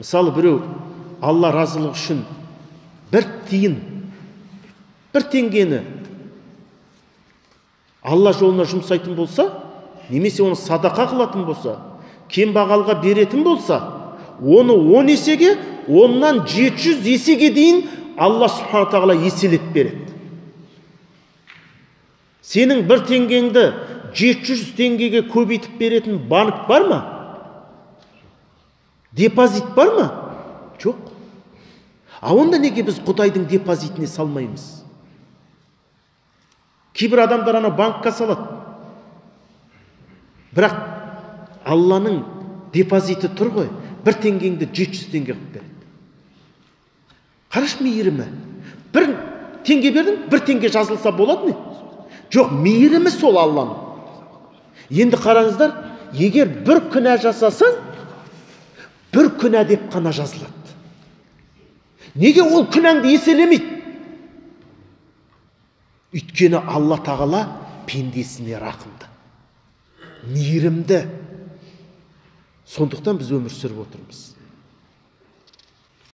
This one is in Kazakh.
Мысалы біреу Алла разылығы үшін бір тиын, бір теңгені Алла жолына жұмсайтын болса, немесе оны садақа қылатын болса, кембағалға беретін болса, оны 10 есеге, оннан 700 есеге дейін Алла Субхана тағала еселеп береді. Сенің бір теңгеңді 700 теңгеге көбейтіп беретін банк бар ма? Депозит бар ма? Жоқ. А онда неге біз Құдайдың депозитіне салмаймыз? Кейбір адамдар ана банкқа салады. Бірақ Алланың депозиті тұр ғой, бір теңгеңді 700 теңге қылып береді. Қараш мейірімі. Бір теңге бердің, бір теңге жазылса болады не? Жоқ, мейірімі сол Алланың. Енді қараңыздар, егер бір күнә жасасаң, бір күнә деп қана жазылады. Неге ол күнәңді еселемейді? Өйткені Алла тағала пендесіне рақымды, мейірімді. Сондықтан біз өмір сүріп отырмыз.